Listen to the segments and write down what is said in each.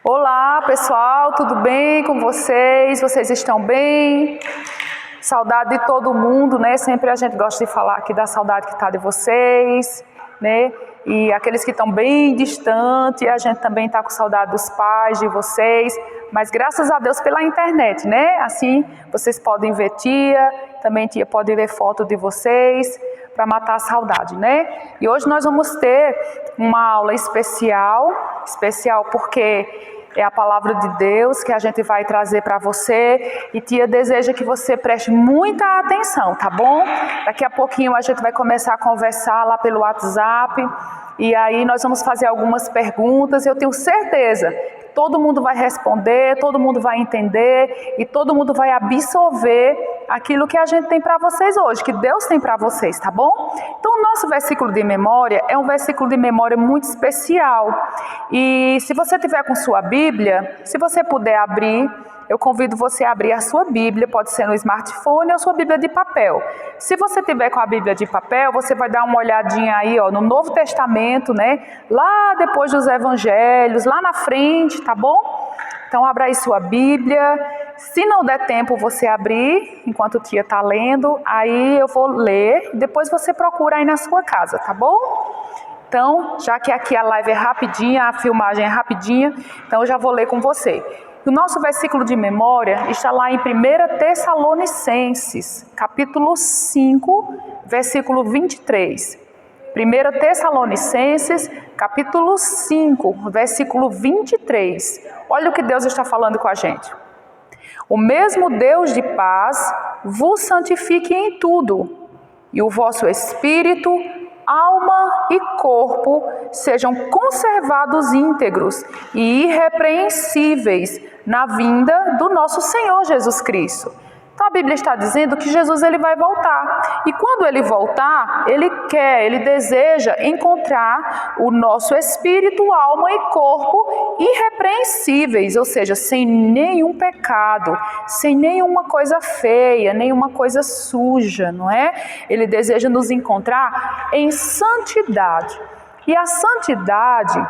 Olá pessoal, tudo bem com vocês? Vocês estão bem? Saudade de todo mundo, né? Sempre a gente gosta de falar aqui da saudade que está de vocês, né? E aqueles que estão bem distantes, a gente também está com saudade dos pais, de vocês, mas graças a Deus pela internet, né? Assim vocês podem ver tia, também tia pode ver foto de vocês, para matar a saudade, né? E hoje nós vamos ter uma aula especial porque é a palavra de Deus que a gente vai trazer para você e tia deseja que você preste muita atenção, tá bom? Daqui a pouquinho a gente vai começar a conversar lá pelo WhatsApp e aí nós vamos fazer algumas perguntas. Eu tenho certeza que todo mundo vai responder, todo mundo vai entender e todo mundo vai absorver aquilo que a gente tem para vocês hoje, que Deus tem para vocês, tá bom? Então o nosso versículo de memória é um versículo de memória muito especial. E se você tiver com sua Bíblia, se você puder abrir, eu convido você a abrir a sua Bíblia, pode ser no smartphone ou sua Bíblia de papel. Se você tiver com a Bíblia de papel, você vai dar uma olhadinha aí, ó, no Novo Testamento, né? Lá depois dos Evangelhos, lá na frente, tá bom? Então abra aí sua Bíblia. Se não der tempo você abrir, enquanto a tia está lendo, aí eu vou ler, depois você procura aí na sua casa, tá bom? Então, já que aqui a live é rapidinha, a filmagem é rapidinha, então eu já vou ler com você. O nosso versículo de memória está lá em 1 Tessalonicenses, capítulo 5, versículo 23. 1 Tessalonicenses, capítulo 5, versículo 23. Olha o que Deus está falando com a gente. O mesmo Deus de paz vos santifique em tudo, e o vosso espírito, alma e corpo sejam conservados íntegros e irrepreensíveis na vinda do nosso Senhor Jesus Cristo. Então a Bíblia está dizendo que Jesus ele vai voltar. E quando ele voltar, ele deseja encontrar o nosso espírito, alma e corpo irrepreensíveis, ou seja, sem nenhum pecado, sem nenhuma coisa feia, nenhuma coisa suja, não é? Ele deseja nos encontrar em santidade. E a santidade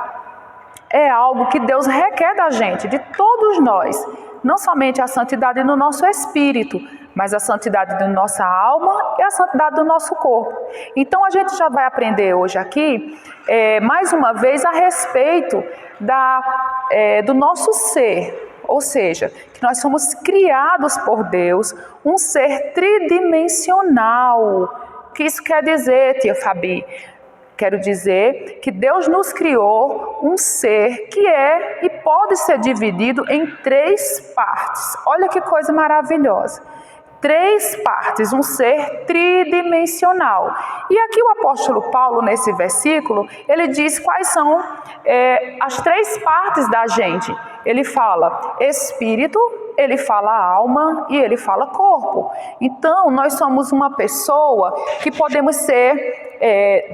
é algo que Deus requer da gente, de todos nós. Não somente a santidade no nosso espírito, mas a santidade da nossa alma e a santidade do nosso corpo. Então a gente já vai aprender hoje aqui, mais uma vez, a respeito do nosso ser. Ou seja, que nós somos criados por Deus, um ser tridimensional. O que isso quer dizer, tia Fabi? Quero dizer que Deus nos criou um ser que é e pode ser dividido em 3 partes. Olha que coisa maravilhosa. 3 partes, um ser tridimensional. E aqui o apóstolo Paulo, nesse versículo, ele diz quais são as 3 partes da gente. Ele fala espírito, ele fala alma e ele fala corpo. Então, nós somos uma pessoa que podemos ser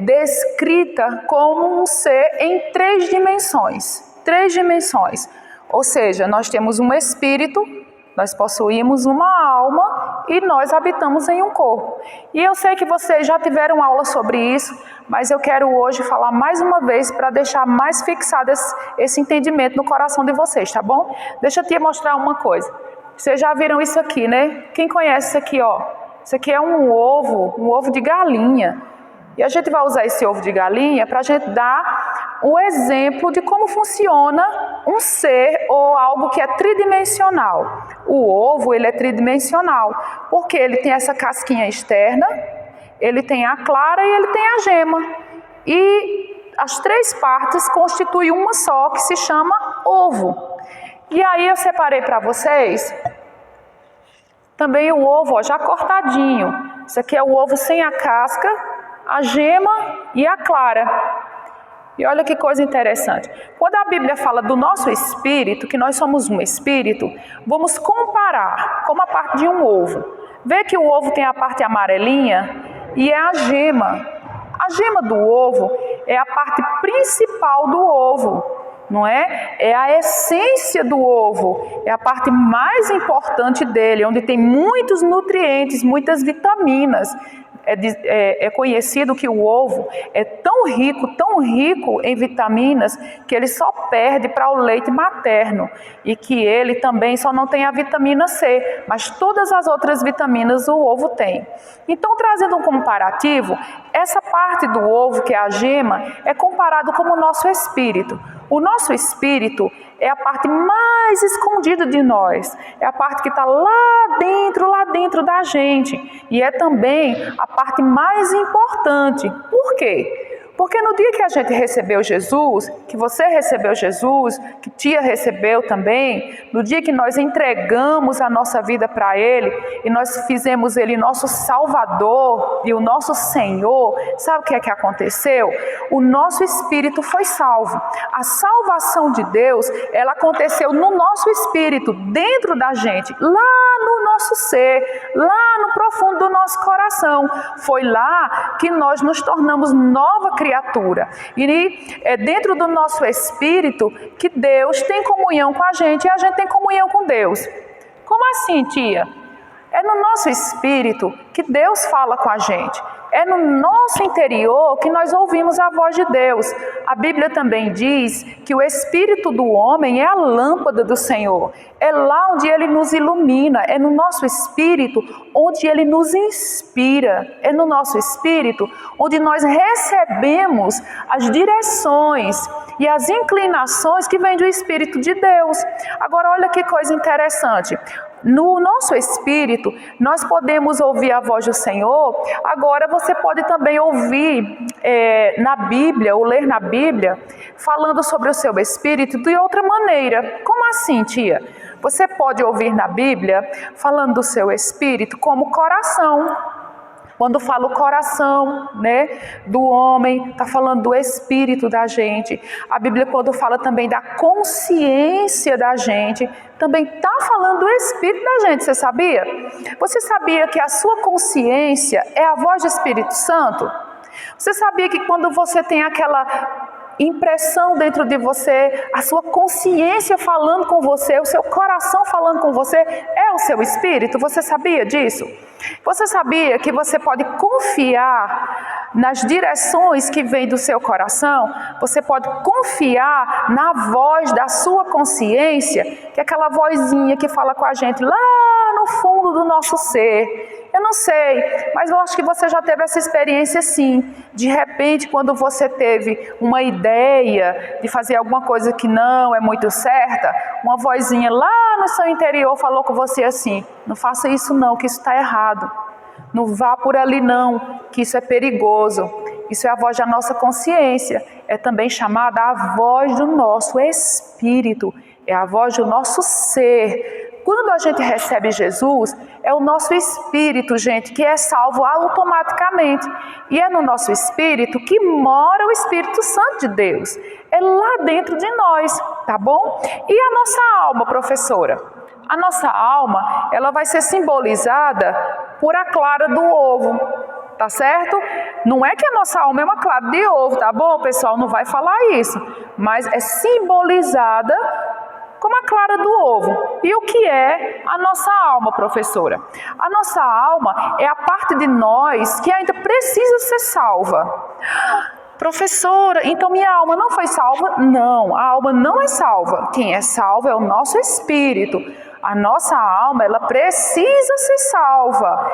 descrita como um ser em 3 dimensões. 3 dimensões. Ou seja, nós temos um espírito, nós possuímos uma alma e nós habitamos em um corpo. E eu sei que vocês já tiveram aula sobre isso, mas eu quero hoje falar mais uma vez para deixar mais fixado esse entendimento no coração de vocês, tá bom? Deixa eu te mostrar uma coisa. Vocês já viram isso aqui, né? Quem conhece isso aqui, ó? Isso aqui é um ovo de galinha. E a gente vai usar esse ovo de galinha para a gente dar um exemplo de como funciona um ser ou algo que é tridimensional. O ovo, ele é tridimensional, porque ele tem essa casquinha externa, ele tem a clara e ele tem a gema. E as 3 partes constituem uma só, que se chama ovo. E aí eu separei para vocês também o ovo, ó, já cortadinho. Isso aqui é o ovo sem a casca, a gema e a clara. E olha que coisa interessante. Quando a Bíblia fala do nosso espírito, que nós somos um espírito, vamos comparar como a parte de um ovo. Vê que o ovo tem a parte amarelinha e é a gema. A gema do ovo é a parte principal do ovo, não é? É a essência do ovo, é a parte mais importante dele, onde tem muitos nutrientes, muitas vitaminas. é conhecido que o ovo é tão rico em vitaminas, que ele só perde para o leite materno, e que ele também só não tem a vitamina C, mas todas as outras vitaminas o ovo tem. Então, trazendo um comparativo, essa parte do ovo, que é a gema, é comparado como o nosso espírito. O nosso espírito é a parte mais escondida de nós, é a parte que está lá dentro da gente, e é também a parte mais importante. Por quê? Porque no dia que a gente recebeu Jesus, que você recebeu Jesus, que tia recebeu também, no dia que nós entregamos a nossa vida para Ele, e nós fizemos Ele nosso Salvador e o nosso Senhor, sabe o que é que aconteceu? O nosso espírito foi salvo. A salvação de Deus, ela aconteceu no nosso espírito, dentro da gente, lá no nosso ser, lá no profundo do nosso coração. Foi lá que nós nos tornamos nova criatura. E é dentro do nosso espírito que Deus tem comunhão com a gente e a gente tem comunhão com Deus. Como assim, tia? É no nosso espírito que Deus fala com a gente. É no nosso interior que nós ouvimos a voz de Deus. A Bíblia também diz que o espírito do homem é a lâmpada do Senhor. É lá onde Ele nos ilumina. É no nosso espírito onde Ele nos inspira. É no nosso espírito onde nós recebemos as direções e as inclinações que vêm do Espírito de Deus. Agora, olha que coisa interessante. No nosso espírito, nós podemos ouvir a voz do Senhor. Agora, você pode também ouvir na Bíblia, ou ler na Bíblia, falando sobre o seu espírito de outra maneira. Como assim, tia? Você pode ouvir na Bíblia, falando do seu espírito, como coração. Quando fala o coração, né, do homem, está falando do espírito da gente. A Bíblia, quando fala também da consciência da gente, também está falando do espírito da gente, você sabia? Você sabia que a sua consciência é a voz do Espírito Santo? Você sabia que quando você tem aquela impressão dentro de você, a sua consciência falando com você, o seu coração falando com você, é o seu espírito? Você sabia disso? Você sabia que você pode confiar nas direções que vêm do seu coração? Você pode confiar na voz da sua consciência, que é aquela vozinha que fala com a gente lá no fundo do nosso ser. Eu não sei, mas eu acho que você já teve essa experiência sim. De repente, quando você teve uma ideia de fazer alguma coisa que não é muito certa, uma vozinha lá no seu interior falou com você assim: não faça isso não, que isso está errado. Não vá por ali não, que isso é perigoso. Isso é a voz da nossa consciência. É também chamada a voz do nosso espírito. É a voz do nosso ser. Quando a gente recebe Jesus, é o nosso espírito, gente, que é salvo automaticamente. E é no nosso espírito que mora o Espírito Santo de Deus. É lá dentro de nós, tá bom? E a nossa alma, professora? A nossa alma, ela vai ser simbolizada por a clara do ovo, tá certo? Não é que a nossa alma é uma clara de ovo, tá bom, pessoal? Não vai falar isso. Mas é simbolizada como a clara do ovo. E o que é a nossa alma, professora? A nossa alma é a parte de nós que ainda precisa ser salva. Professora, então minha alma não foi salva? Não, a alma não é salva. Quem é salvo é o nosso espírito. A nossa alma, ela precisa ser salva.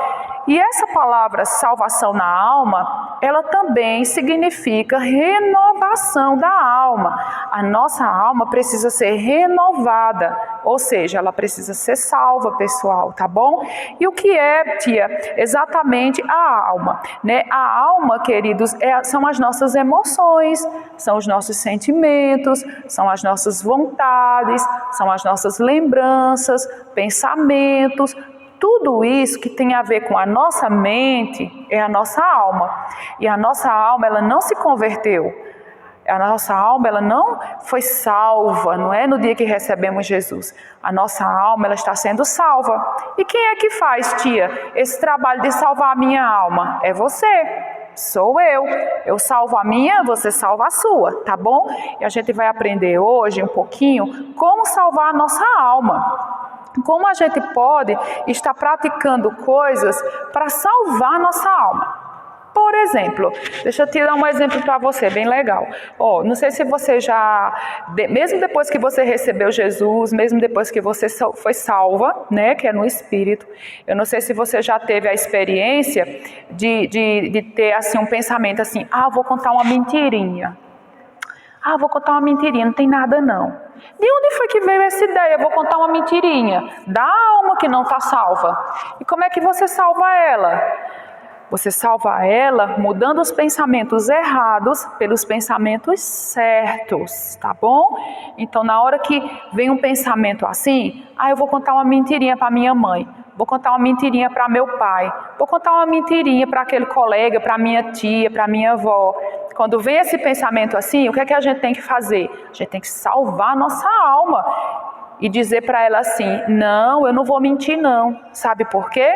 E essa palavra salvação na alma, ela também significa renovação da alma. A nossa alma precisa ser renovada, ou seja, ela precisa ser salva, pessoal, tá bom? E o que é, tia, exatamente a alma, né? A alma, queridos, são as nossas emoções, são os nossos sentimentos, são as nossas vontades, são as nossas lembranças, pensamentos. Tudo isso que tem a ver com a nossa mente é a nossa alma. E a nossa alma, ela não se converteu. A nossa alma, ela não foi salva, não é no dia que recebemos Jesus. A nossa alma, ela está sendo salva. E quem é que faz, tia, esse trabalho de salvar a minha alma? É você. Sou eu. Eu salvo a minha, você salva a sua, tá bom? E a gente vai aprender hoje um pouquinho como salvar a nossa alma. Como a gente pode estar praticando coisas para salvar a nossa alma. Por exemplo, deixa eu te dar um exemplo para você, bem legal. Não sei se você já, mesmo depois que você recebeu Jesus, mesmo depois que você foi salva, né, que é no Espírito, eu não sei se você já teve a experiência de ter assim um pensamento assim, vou contar uma mentirinha. Vou contar uma mentirinha, não tem nada não. De onde foi que veio essa ideia? Vou contar uma mentirinha. Da alma que não está salva. E como é que você salva ela? Você salva ela mudando os pensamentos errados pelos pensamentos certos, tá bom? Então, na hora que vem um pensamento assim, eu vou contar uma mentirinha para minha mãe. Vou contar uma mentirinha para meu pai. Vou contar uma mentirinha para aquele colega, para minha tia, para minha avó. Quando vem esse pensamento assim, o que é que a gente tem que fazer? A gente tem que salvar a nossa alma e dizer para ela assim, não, eu não vou mentir não. Sabe por quê?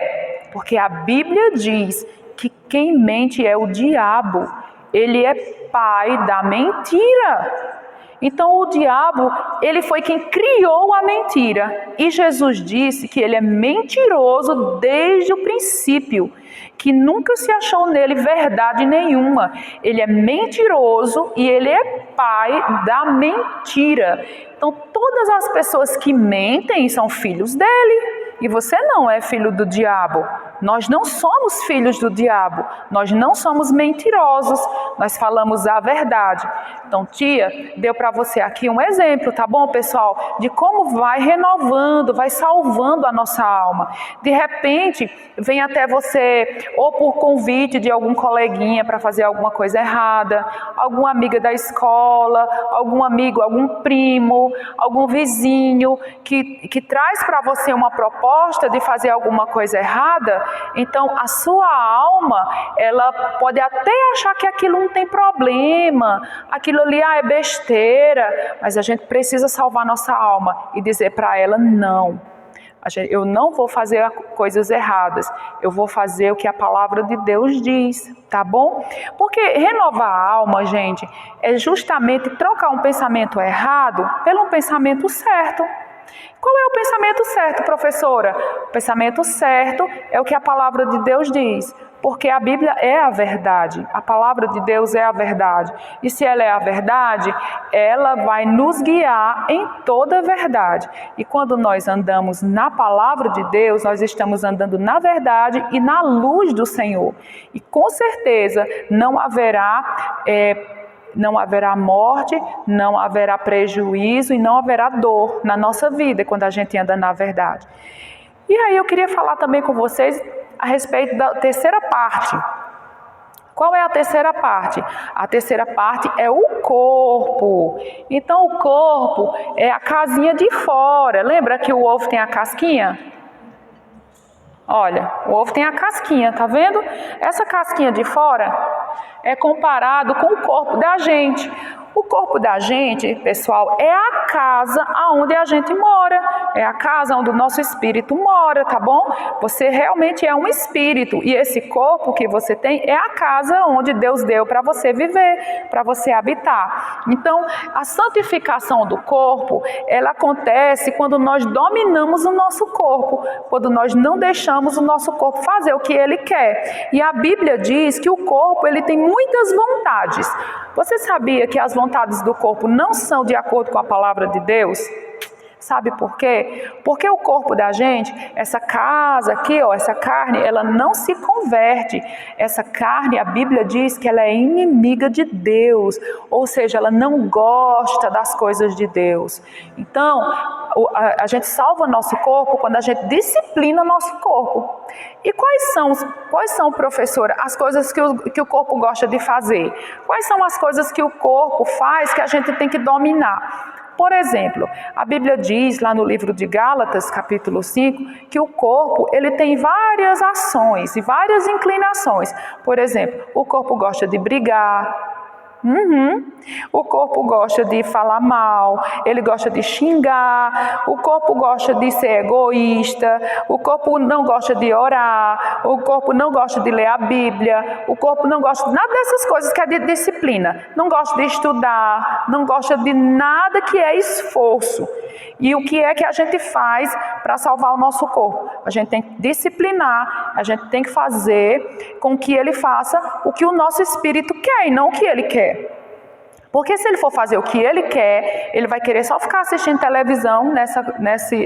Porque a Bíblia diz que quem mente é o diabo. Ele é pai da mentira. Então o diabo, ele foi quem criou a mentira. E Jesus disse que ele é mentiroso desde o princípio, que nunca se achou nele verdade nenhuma. Ele é mentiroso e ele é pai da mentira. Então todas as pessoas que mentem são filhos dele. E você não é filho do diabo. Nós não somos filhos do diabo. Nós não somos mentirosos. Nós falamos a verdade. Então, tia, deu para você aqui um exemplo, tá bom, pessoal? De como vai renovando, vai salvando a nossa alma. De repente, vem até você, ou por convite de algum coleguinha para fazer alguma coisa errada, alguma amiga da escola, algum amigo, algum primo, algum vizinho que traz para você uma proposta de fazer alguma coisa errada. Então a sua alma, ela pode até achar que aquilo não tem problema, aquilo ali é besteira, mas a gente precisa salvar nossa alma e dizer para ela não. Eu não vou fazer coisas erradas, eu vou fazer o que a palavra de Deus diz, tá bom? Porque renovar a alma, gente, é justamente trocar um pensamento errado pelo um pensamento certo. Qual é o pensamento certo, professora? O pensamento certo é o que a palavra de Deus diz, porque a Bíblia é a verdade, a palavra de Deus é a verdade. E se ela é a verdade, ela vai nos guiar em toda a verdade. E quando nós andamos na palavra de Deus, nós estamos andando na verdade e na luz do Senhor. E com certeza não haverá morte, não haverá prejuízo e não haverá dor na nossa vida quando a gente anda na verdade. E aí eu queria falar também com vocês a respeito da terceira parte. Qual é a terceira parte? A terceira parte é o corpo. Então o corpo é a casinha de fora. Lembra que o ovo tem a casquinha? Olha, o ovo tem a casquinha, tá vendo? Essa casquinha de fora é comparado com o corpo da gente. O corpo da gente, pessoal, é a casa onde a gente mora. É a casa onde o nosso espírito mora, tá bom? Você realmente é um espírito. E esse corpo que você tem é a casa onde Deus deu para você viver, para você habitar. Então, a santificação do corpo, ela acontece quando nós dominamos o nosso corpo, quando nós não deixamos o nosso corpo fazer o que ele quer. E a Bíblia diz que o corpo, ele tem muitas vontades. Você sabia que as vontades do corpo não são de acordo com a palavra de Deus? Sabe por quê? Porque o corpo da gente, essa casa aqui, essa carne, ela não se converte. Essa carne, a Bíblia diz que ela é inimiga de Deus, ou seja, ela não gosta das coisas de Deus. Então, a gente salva nosso corpo quando a gente disciplina nosso corpo. E quais são, professora, as coisas que o corpo gosta de fazer? Quais são as coisas que o corpo faz que a gente tem que dominar? Por exemplo, a Bíblia diz lá no livro de Gálatas, capítulo 5, que o corpo ele tem várias ações e várias inclinações. Por exemplo, o corpo gosta de brigar. O corpo gosta de falar mal, ele gosta de xingar, o corpo gosta de ser egoísta, o corpo não gosta de orar, o corpo não gosta de ler a Bíblia, o corpo não gosta de nada dessas coisas que é de disciplina, não gosta de estudar, não gosta de nada que é esforço. E o que é que a gente faz para salvar o nosso corpo. A gente tem que disciplinar, a gente tem que fazer com que ele faça o que o nosso espírito quer e não o que ele quer. Porque se ele for fazer o que ele quer, ele vai querer só ficar assistindo televisão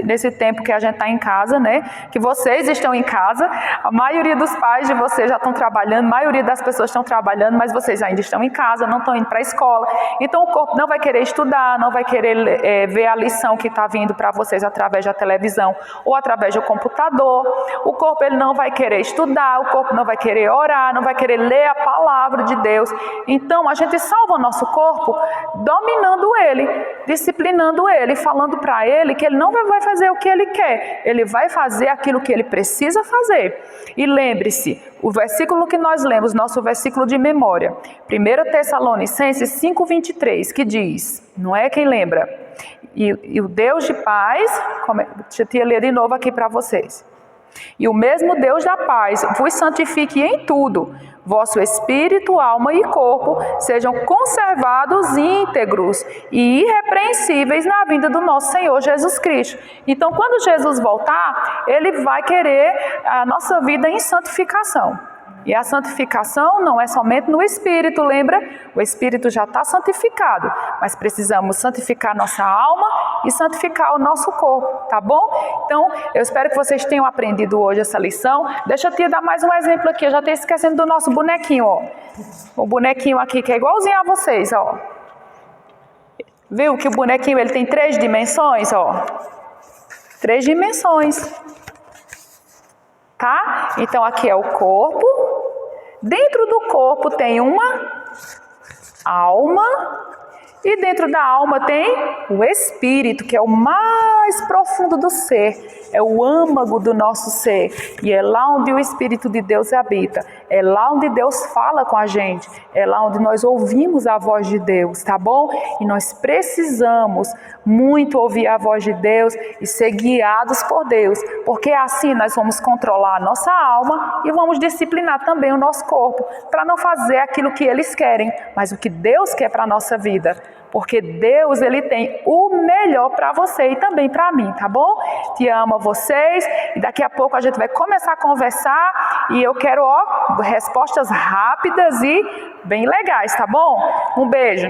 nesse tempo que a gente está em casa, né? Que vocês estão em casa, a maioria dos pais de vocês já estão trabalhando, a maioria das pessoas estão trabalhando, mas vocês ainda estão em casa, não estão indo para a escola. Então o corpo não vai querer estudar, não vai querer ver a lição que está vindo para vocês através da televisão ou através do computador. O corpo ele não vai querer estudar, o corpo não vai querer orar, não vai querer ler a palavra de Deus. Então a gente salva o nosso corpo dominando ele, disciplinando ele, falando para ele que ele não vai fazer o que ele quer, ele vai fazer aquilo que ele precisa fazer. E lembre-se, o versículo que nós lemos, nosso versículo de memória, 1 Tessalonicenses 5:23, que diz, não é quem lembra? E o Deus de paz, deixa eu ler de novo aqui para vocês. E o mesmo Deus da paz vos santifique em tudo, vosso espírito, alma e corpo sejam conservados íntegros e irrepreensíveis na vinda do nosso Senhor Jesus Cristo. Então, quando Jesus voltar, Ele vai querer a nossa vida em santificação. E a santificação não é somente no Espírito, lembra? O Espírito já está santificado, mas precisamos santificar nossa alma e santificar o nosso corpo, tá bom? Então, eu espero que vocês tenham aprendido hoje essa lição. Deixa eu te dar mais um exemplo aqui, eu já estou esquecendo do nosso bonequinho, ó. O bonequinho aqui que é igualzinho a vocês, ó. Viu que o bonequinho ele tem 3 dimensões, ó? 3 dimensões. Tá? Então aqui é o corpo. Dentro do corpo tem uma alma e dentro da alma tem o espírito, que é o mais profundo do ser, é o âmago do nosso ser, e é lá onde o Espírito de Deus habita, é lá onde Deus fala com a gente, é lá onde nós ouvimos a voz de Deus, tá bom? E nós precisamos muito ouvir a voz de Deus e ser guiados por Deus, porque assim nós vamos controlar a nossa alma e vamos disciplinar também o nosso corpo, para não fazer aquilo que eles querem, mas o que Deus quer para a nossa vida. Porque Deus, Ele tem o melhor para você e também para mim, tá bom? Te amo a vocês e daqui a pouco a gente vai começar a conversar e eu quero, respostas rápidas e bem legais, tá bom? Um beijo.